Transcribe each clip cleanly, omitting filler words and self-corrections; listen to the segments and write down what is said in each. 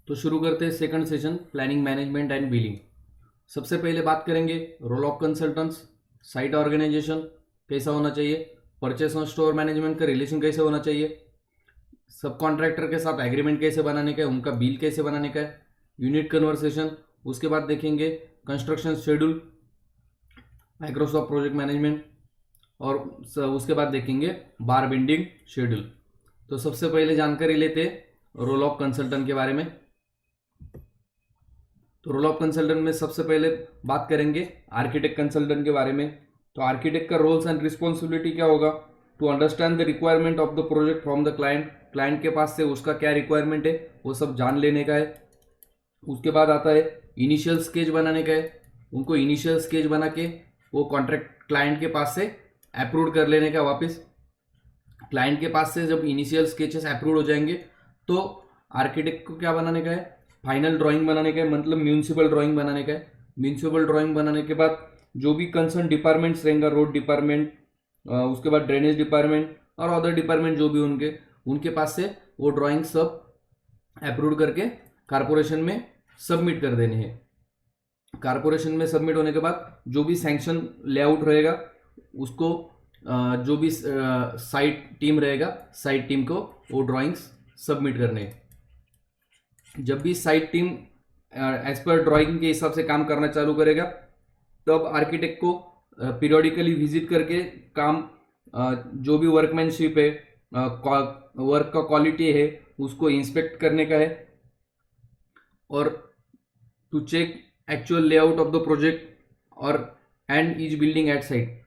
तो शुरू करते हैं second session, planning management and billing. सबसे पहले बात करेंगे role of consultants, site organisation कैसा होना चाहिए, परचेस और स्टोर मैनेजमेंट का रिलेशन कैसे होना चाहिए, सब कॉन्ट्रैक्टर के साथ एग्रीमेंट कैसे बनाने का है, उनका बिल कैसे बनाने का है, यूनिट कन्वर्सेशन। उसके बाद देखेंगे construction schedule, Microsoft project management, और उसके बाद देखेंगे बार बिल्डिंग शेड्यूल। तो सबसे पहले जानकारी लेते हैं रोल ऑफ कंसल्टेंट के बारे में। तो रोल ऑफ कंसल्टेंट में सबसे पहले बात करेंगे आर्किटेक्ट कंसल्टेंट के बारे में। तो आर्किटेक्ट का रोल्स एंड रिस्पॉन्सिबिलिटी क्या होगा? To understand the requirement of the project from the client, client के पास से उसका क्या रिक्वायरमेंट है वो सब जान लेने का है। उसके बाद आता है इनिशियल स्केच बनाने का है, उनको इनिशियल स्केच बना के वो कॉन्ट्रैक्ट क्लाइंट के पास से अप्रूव कर लेने का। वापस क्लाइंट के पास से जब इनिशियल स्केचेस अप्रूव हो जाएंगे तो आर्किटेक्ट को क्या बनाने का है? फाइनल ड्राइंग बनाने का है, मतलब म्यूनिसिपल ड्राइंग बनाने का है। म्यूनिसिपल ड्राइंग बनाने के बाद जो भी कंसर्न डिपार्टमेंट्स रहेंगे, रोड डिपार्टमेंट, उसके बाद ड्रेनेज डिपार्टमेंट और अदर डिपार्टमेंट जो भी उनके पास से वो ड्राइंग सब अप्रूव करके कारपोरेशन में सबमिट कर देने हैं। कारपोरेशन में सबमिट होने के बाद जो भी सैंक्शन लेआउट रहेगा उसको जो भी साइट टीम रहेगा, साइट टीम को वो ड्राइंग्स सबमिट करने हैं। जब भी site team as per drawing के हिसाब से काम करना चालू करेगा तब आर्किटेक्ट को पीरियोडिकली विजिट करके काम जो भी वर्कमैनशिप है, वर्क का क्वालिटी है, उसको इंस्पेक्ट करने का है और to check actual layout of the project और and each building at site.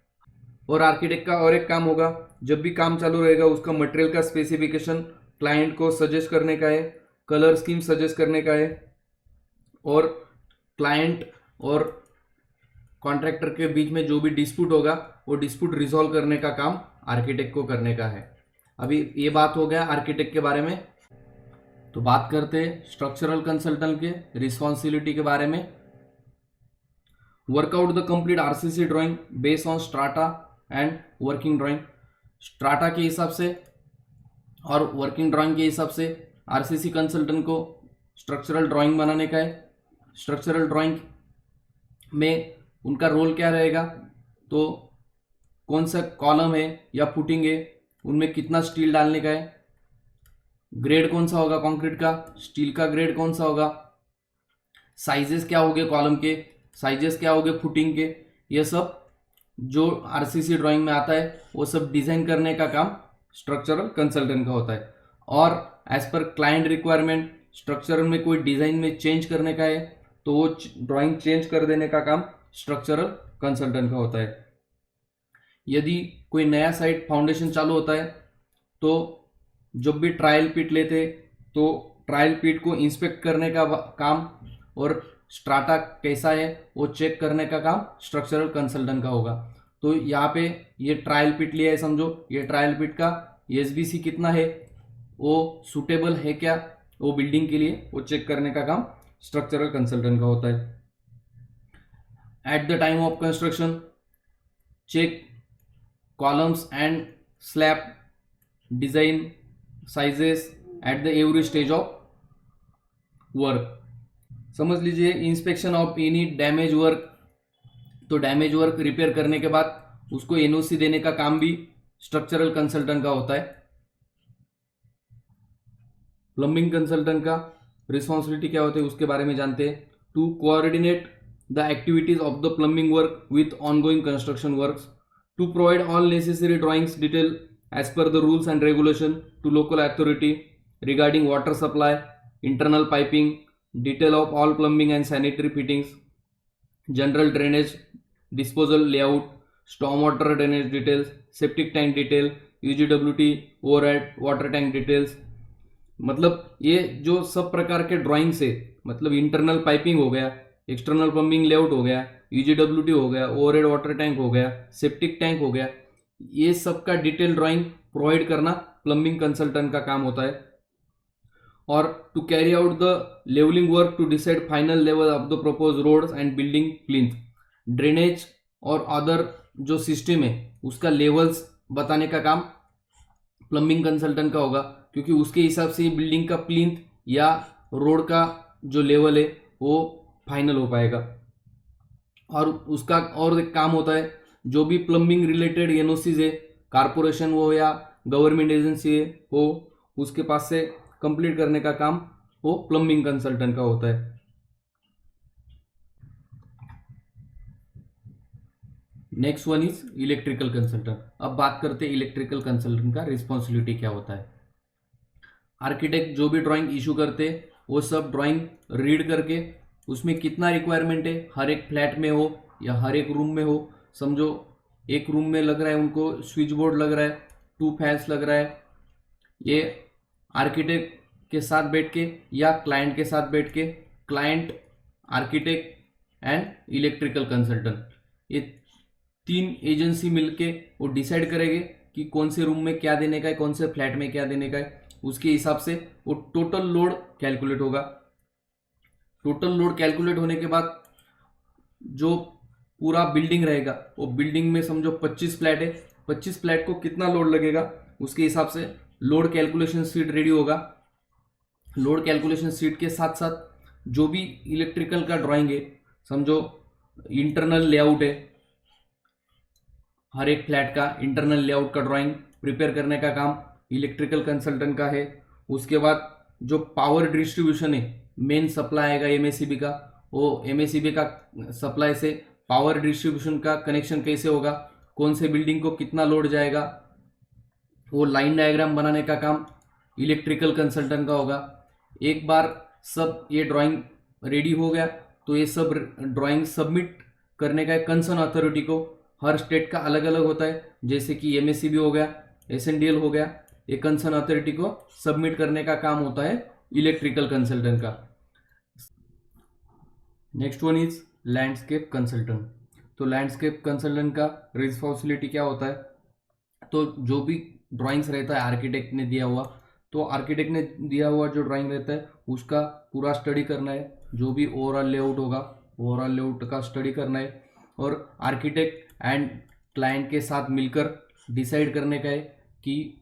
और आर्किटेक्ट का और एक काम होगा, जब भी काम चालू रहेगा उसका मटेरियल का स्पेसिफिकेशन क्लाइंट को सजेस्ट करने का है, कलर स्कीम सजेस्ट करने का है और क्लाइंट और कॉन्ट्रैक्टर के बीच में जो भी डिस्प्यूट होगा वो डिस्प्यूट रिजॉल्व करने का काम आर्किटेक्ट को करने का है। अभी ये बात हो गया आर्किटेक्ट के बारे में। तो बात करते हैं स्ट्रक्चरल कंसल्टेंट के रिस्पॉन्सिबिलिटी के बारे में। Workout the complete RCC drawing based on strata and working drawing. Strata के हिसाब से और वर्किंग ड्राइंग के हिसाब से आरसीसी कंसल्टेंट को स्ट्रक्चरल ड्राइंग बनाने का है। स्ट्रक्चरल ड्राइंग में उनका रोल क्या रहेगा? तो कौन सा कॉलम है या फुटिंग है, उनमें कितना स्टील डालने का है, ग्रेड कौन सा होगा कंक्रीट का, स्टील का ग्रेड कौन सा होगा, साइजेस क्या होंगे कॉलम के, साइजेस क्या होंगे फुटिंग के, ये सब जो आरसीसी ड्राइंग में आता है वो सब डिजाइन करने का काम स्ट्रक्चरल कंसल्टेंट का होता है। और as per client requirement structural में कोई डिजाइन में चेंज करने का है तो वो ड्राइंग चेंज कर देने का काम स्ट्रक्चरल कंसल्टेंट का होता है। यदि कोई नया साइट फाउंडेशन चालू होता है तो जब भी ट्रायल पिट लेते तो ट्रायल पिट को इंस्पेक्ट करने का काम और स्ट्राटा कैसा है वो चेक करने का काम स्ट्रक्चरल कंसल्टेंट का होगा। तो यहाँ पे ये ट्रायल पिट लिया है, समझो ये ट्रायल पिट का एसबीसी कितना है, वो सुटेबल है क्या वो बिल्डिंग के लिए, वो चेक करने का काम स्ट्रक्चरल कंसल्टेंट का होता है। At the time of construction check columns and slab design sizes at the every stage of work. समझ लीजिए inspection of any damage work, तो डैमेज वर्क रिपेयर करने के बाद उसको एनओसी देने का काम भी स्ट्रक्चरल कंसल्टेंट का होता है। प्लम्बिंग कंसल्टेंट का रिस्पॉन्सिबिलिटी क्या होती है उसके बारे में जानते हैं। To coordinate the activities of the plumbing work with ongoing construction works, to provide all necessary drawings detail as per the rules and regulation to local authority regarding water supply, internal piping, detail of all plumbing and sanitary fittings, general drainage disposal layout, stormwater drainage details, septic tank detail, UGWT overhead water tank details। मतलब ये जो सब प्रकार के drawings है, मतलब internal piping हो गया, एक्सटर्नल प्लम्बिंग लेआउट हो गया, UGWT हो गया, ओवरहेड वाटर टैंक हो गया, सेप्टिक टैंक हो गया, ये सब का डिटेल ड्राइंग प्रोवाइड करना प्लम्बिंग कंसल्टेंट का काम होता है। और to carry out the levelling work to decide final level of the propose roads and building plinth, drainage और अदर जो सिस्टम है उसका लेवल्स बताने का काम प्लम्बिंग कंसल्टेंट का होगा, क्योंकि उसके हिसाब से बिल्डिंग का प्लिंथ या रोड का जो लेवल है वो फाइनल हो पाएगा। और उसका और एक काम होता है, जो भी प्लम्बिंग रिलेटेड एनओसीज है, कारपोरेशन हो या गवर्नमेंट एजेंसी हो, उसके पास से कंप्लीट करने का काम वो प्लम्बिंग कंसल्टेंट का होता है। Next one is electrical consultant. अब बात करते हैं इलेक्ट्रिकल कंसल्टेंट का रिस्पॉन्सिबिलिटी क्या होता है। आर्किटेक्ट जो भी ड्राइंग इशू करते हैं वो सब ड्राइंग रीड करके उसमें कितना रिक्वायरमेंट है, हर एक फ्लैट में हो या हर एक रूम में हो, समझो एक रूम में लग रहा है उनको स्विच बोर्ड लग रहा है, 2 फैंस लग रहा है, ये आर्किटेक्ट के साथ बैठ के या क्लाइंट के साथ बैठ के, client, architect and electrical consultant, ये 3 एजेंसी मिलके वो डिसाइड करेंगे कि कौन से रूम में क्या देने का है, कौन से फ्लैट में क्या देने का है। उसके हिसाब से वो टोटल लोड कैलकुलेट होगा। टोटल लोड कैलकुलेट होने के बाद जो पूरा बिल्डिंग रहेगा, वो बिल्डिंग में समझो 25 फ्लैट है, 25 फ्लैट को कितना लोड लगेगा, उसके हिसाब से लोड कैलकुलेशन शीट रेडी होगा। लोड कैलकुलेशन शीट के साथ साथ जो भी इलेक्ट्रिकल का ड्राइंग है, समझो इंटरनल लेआउट है, हर एक फ्लैट का इंटरनल लेआउट का ड्राइंग प्रिपेयर करने का काम इलेक्ट्रिकल कंसल्टेंट का है। उसके बाद जो पावर डिस्ट्रीब्यूशन है, मेन सप्लाई आएगा एमएससीबी का, वो एमएससीबी का सप्लाई से पावर डिस्ट्रीब्यूशन का कनेक्शन कैसे होगा, कौन से बिल्डिंग को कितना लोड जाएगा, वो लाइन डायग्राम बनाने का काम इलेक्ट्रिकल कंसल्टेंट का होगा। एक बार सब ये ड्राइंग रेडी हो गया तो ये सब ड्राइंग सबमिट करने का कंसर्न अथॉरिटी को, हर स्टेट का अलग अलग होता है, जैसे कि एमएससीबी हो गया, एसएनडीएल हो गया, ये कंसर्न अथॉरिटी को सबमिट करने का काम होता है इलेक्ट्रिकल कंसल्टेंट का। Next one is landscape consultant. तो लैंडस्केप कंसल्टेंट का रिस्पॉन्सिबिलिटी क्या होता है, तो जो भी ड्राइंग्स रहता है आर्किटेक्ट ने दिया हुआ, तो आर्किटेक्ट ने दिया हुआ जो ड्राइंग रहता है उसका पूरा स्टडी करना है, जो भी ओवरऑल लेआउट होगा ओवरऑल लेआउट का स्टडी करना है, और आर्किटेक्ट एंड क्लाइंट के साथ मिलकर डिसाइड करने का है कि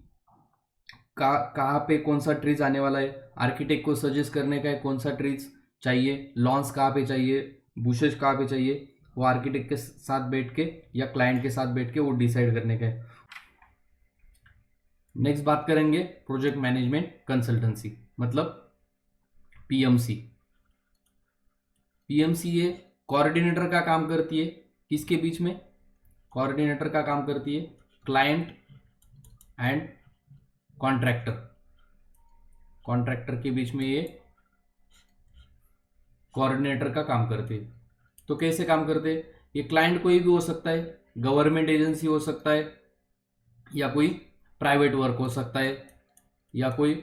कहाँ पे कौन सा ट्रीज आने वाला है, आर्किटेक्ट को सजेस्ट करने का है कौन सा ट्रीज चाहिए, लॉन्स कहाँ पे चाहिए, बुशेज कहाँ पे चाहिए, वो आर्किटेक्ट के साथ बैठ के या क्लाइंट के साथ बैठ के वो डिसाइड करने का है। नेक्स्ट बात करेंगे प्रोजेक्ट मैनेजमेंट कंसल्टेंसी, मतलब पीएमसी। पीएमसी ये कोऑर्डिनेटर का काम करती है, किसके बीच में, कोऑर्डिनेटर का काम करती है क्लाइंट एंड कॉन्ट्रैक्टर, कॉन्ट्रैक्टर के बीच में ये कोऑर्डिनेटर का काम करते हैं। तो कैसे काम करते हैं, ये क्लाइंट कोई भी हो सकता है, गवर्नमेंट एजेंसी हो सकता है, या कोई प्राइवेट वर्क हो सकता है, या कोई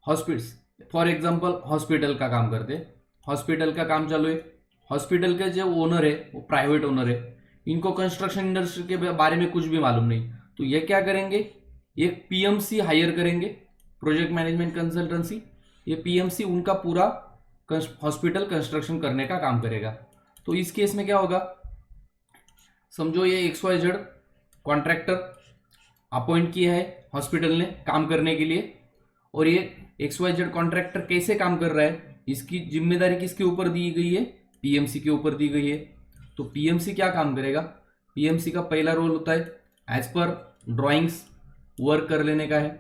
हॉस्पिटल, फॉर एग्जांपल हॉस्पिटल का काम करते हैं, हॉस्पिटल का काम चालू है, हॉस्पिटल के जो ओनर है वो प्राइवेट ओनर है, इनको कंस्ट्रक्शन इंडस्ट्री के बारे में कुछ भी मालूम नहीं, तो ये क्या करेंगे, एक पीएमसी हायर करेंगे, प्रोजेक्ट मैनेजमेंट कंसल्टेंसी, ये पीएमसी उनका पूरा हॉस्पिटल कंस्ट्रक्शन करने का काम करेगा। तो इस केस में क्या होगा, समझो ये XYZ कॉन्ट्रैक्टर अपॉइंट किया है हॉस्पिटल ने काम करने के लिए, और ये XYZ कॉन्ट्रैक्टर कैसे काम कर रहा है, इसकी जिम्मेदारी किसके ऊपर दी गई है, पीएमसी के ऊपर दी गई है। तो पीएमसी क्या काम करेगा, पीएमसी का पहला रोल होता है एज पर ड्राइंग्स वर्क कर लेने का है।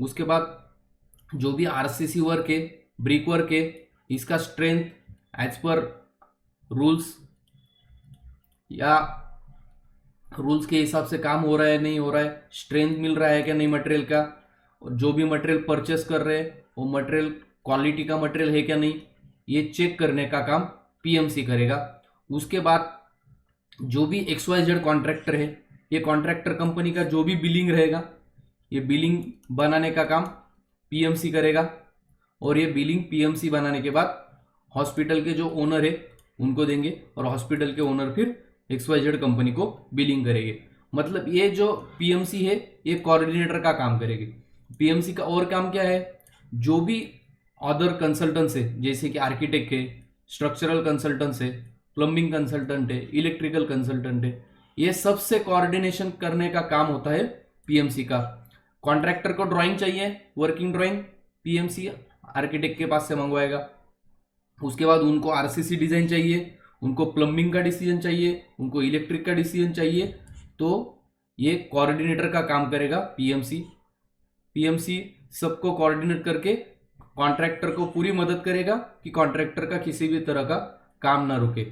उसके बाद जो भी आरसीसी वर्क है, ब्रिक वर्क है, इसका स्ट्रेंथ एज पर रूल्स या रूल्स के हिसाब से काम हो रहा है नहीं हो रहा है, स्ट्रेंथ मिल रहा है क्या नहीं मटेरियल का, और जो भी मटेरियल परचेस कर रहे हैं वो मटेरियल क्वालिटी का मटेरियल है क्या नहीं, ये चेक करने का काम पीएमसी करेगा। उसके बाद जो भी XYZ कॉन्ट्रैक्टर है, ये कॉन्ट्रैक्टर कंपनी का जो भी बिलिंग रहेगा, ये बिलिंग बनाने का काम पीएमसी करेगा, और ये बिलिंग पीएमसी बनाने के बाद हॉस्पिटल के जो ओनर है उनको देंगे, और हॉस्पिटल के ओनर फिर XYZ कंपनी को बिलिंग करेंगे। मतलब ये जो पीएमसी है ये कोऑर्डिनेटर का काम करेगी। पीएमसी का और काम क्या है, जो भी अदर कंसल्टेंट्स है, जैसे कि आर्किटेक्ट है, स्ट्रक्चरल कंसल्टेंट्स है, प्लम्बिंग कंसल्टेंट है, इलेक्ट्रिकल कंसल्टेंट है, ये सबसे कोऑर्डिनेशन करने का काम होता है पीएमसी का। कॉन्ट्रैक्टर को ड्राइंग चाहिए, वर्किंग ड्राइंग, पीएमसी आर्किटेक्ट के पास से मंगवाएगा। उसके बाद उनको आरसीसी डिजाइन चाहिए, उनको प्लम्बिंग का डिसीजन चाहिए, उनको इलेक्ट्रिक का डिसीजन चाहिए, तो ये कोऑर्डिनेटर का काम करेगा पीएमसी। पीएमसी सबको कोऑर्डिनेट करके कॉन्ट्रैक्टर को पूरी मदद करेगा कि कॉन्ट्रैक्टर का किसी भी तरह का काम ना रुके।